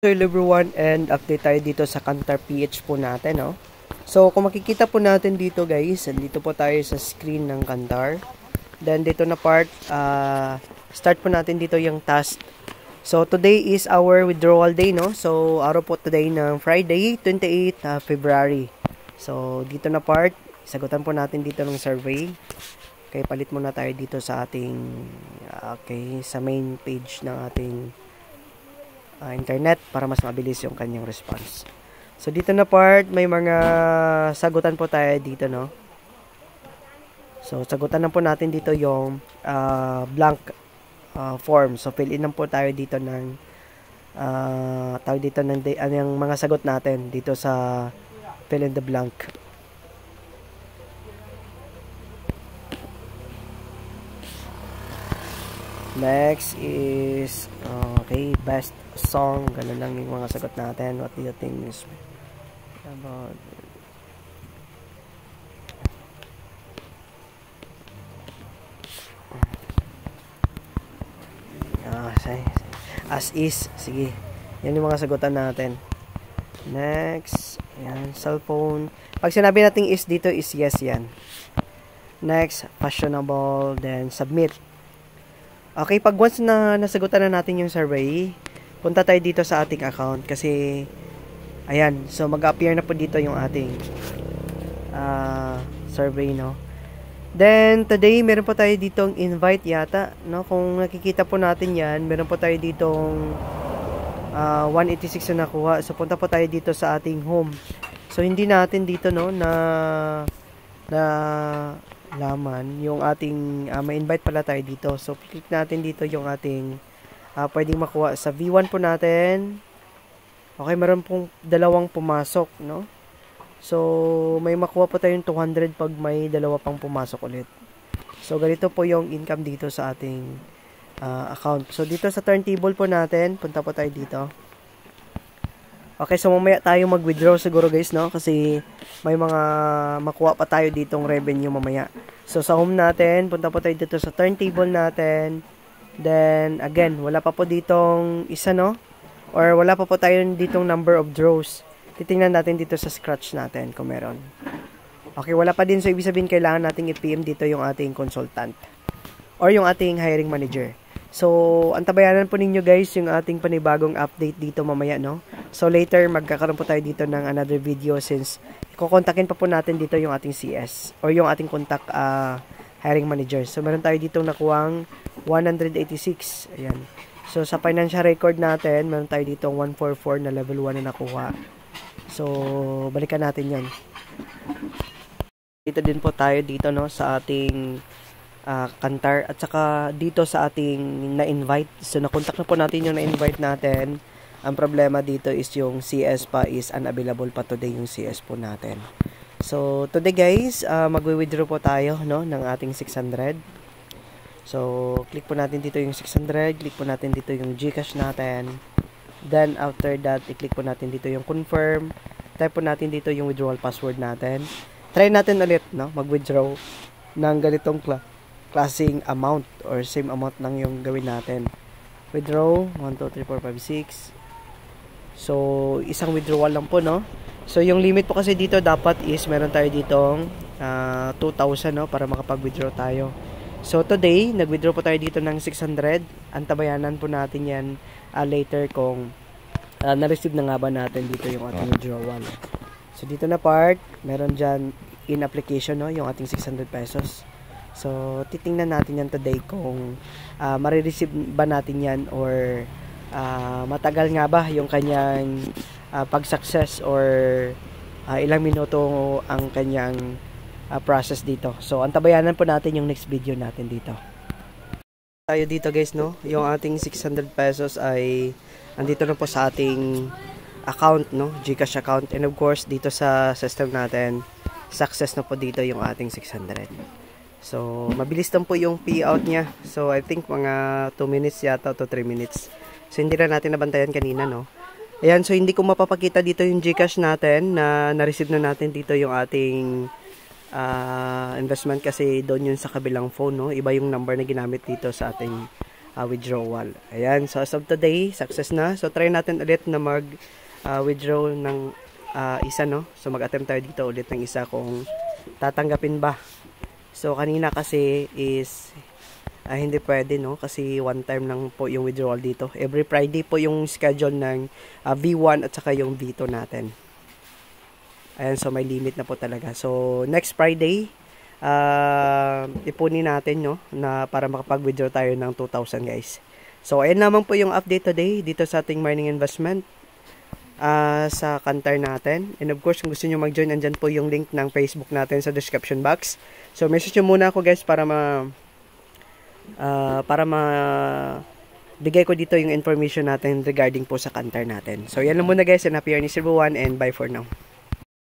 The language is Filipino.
Hello everyone, and update tayo dito sa Kantar PH po natin, no? So, kung makikita po natin dito guys, dito po tayo sa screen ng Kantar. Then, dito na part, start po natin dito yung task. So, today is our withdrawal day, no? So, araw po today ng Friday, 28 February. So, dito na part, sagutan po natin dito ng survey. Okay, palit muna tayo dito sa ating, sa main page ng ating internet para mas mabilis yung kanyang response. So dito na part, may mga sagutan po tayo dito, no? So sagutan na po natin dito yung blank form. So fill in na po tayo dito ng yung mga sagot natin dito sa fill in the blank. Next is best song. Ganun lang yung mga sagot natin. What do you think is about as is. Sige, yan yung mga sagutan natin. Next, yan, cellphone. Pag sinabi natin is dito is yes yan. Next, fashionable. Then submit. Okay, pag once na nasagutan na natin yung survey, punta tayo dito sa ating account kasi ayan, so mag-appear na po dito yung ating survey, no? Then today meron po tayo ditong invite yata, no? Kung nakikita po natin yan, meron po tayo ditong 186 na nakuha. So punta po tayo dito sa ating home. So hindi natin dito, no, na laman yung ating ma-invite pala tayo dito. So click natin dito yung ating pwedeng makuha sa V1 po natin. Okay, meron pong dalawang pumasok, no? So may makuha po tayong 200 pag may dalawa pang pumasok ulit. So ganito po yung income dito sa ating account. So dito sa turntable po natin, punta po tayo dito. Okay, so mamaya tayo mag-withdraw siguro guys, no? Kasi may mga makuha pa tayo ditong revenue mamaya. So sa home natin, punta po tayo dito sa turntable natin. Then again, wala pa po ditong isa, no? Or wala pa po tayo ditong number of draws. Titingnan natin dito sa scratch natin kung meron. Okay, wala pa din. So ibig sabihin kailangan nating i-PM dito yung ating consultant or yung ating hiring manager. So, antabayanan po ninyo guys yung ating panibagong update dito mamaya, no? So, later, magkakaroon po tayo dito ng another video since kukontakin pa po natin dito yung ating CS or yung ating contact hiring manager. So, meron tayo dito nakuwang 186. Ayan. So, sa financial record natin, meron tayo dito 144 na level 1 na nakuha. So, balikan natin yan. Dito din po tayo dito, no, sa ating Kantar at saka dito sa ating na-invite. So na-contact na po natin yung na-invite natin. Ang problema dito is yung CS pa is unavailable pa today yung CS po natin. So today guys, magwi-withdraw po tayo, no, ng ating 600. So click po natin dito yung 600, click po natin dito yung GCash natin. Then after that, i-click po natin dito yung confirm. Type po natin dito yung withdrawal password natin. Try natin ulit, no, mag-withdraw ng ganitong klaseng amount or same amount lang yung gawin natin. Withdraw 1, 2, 3, 4, 5, 6. So isang withdrawal lang po, no? So yung limit po kasi dito dapat is meron tayo ditong 2,000, no, para makapag-withdraw tayo. So today nag-withdraw po tayo dito ng 600. Antabayanan po natin yan later kung na-receive na nga ba natin dito yung ating withdrawal. So dito na part, meron dyan in application, no, yung ating 600 pesos. So, titingnan natin yan today kung marireceive ba natin yan or matagal nga ba yung kanyang pag-success or ilang minuto ang kanyang process dito. So, antabayanan po natin yung next video natin dito. Tayo dito guys, no? Yung ating 600 pesos ay andito na po sa ating account, no? GCash account. And of course, dito sa system natin, success na po dito yung ating 600. So, mabilis lang po yung payout niya. So, I think mga 2 minutes yata to 3 minutes. So, hindi na natin nabantayan kanina, no? Ayan, so hindi ko mapapakita dito yung GCash natin na na-receive na natin dito yung ating investment kasi doon yun sa kabilang phone, no? Iba yung number na ginamit dito sa ating withdrawal. Ayan, so as of today, success na. So try natin ulit na mag withdraw ng isa, no? So mag-attempt tayo dito ulit ng isa kung tatanggapin ba. So kanina kasi is hindi pwede, no? Kasi one time lang po yung withdrawal dito. Every Friday po yung schedule ng V1 at saka yung V2 natin. Ayan, so may limit na po talaga. So next Friday, ipunin natin, no? Na para makapag-withdraw tayo ng 2,000, guys. So ayan naman po yung update today dito sa ating mining investment sa Kantar natin. And of course, kung gusto nyo mag-join, andyan po yung link ng Facebook natin sa description box. So message nyo muna ako, guys, para bigay ko dito yung information natin regarding po sa Kantar natin. So yan lang muna, guys, and happy earnings everyone, and bye for now.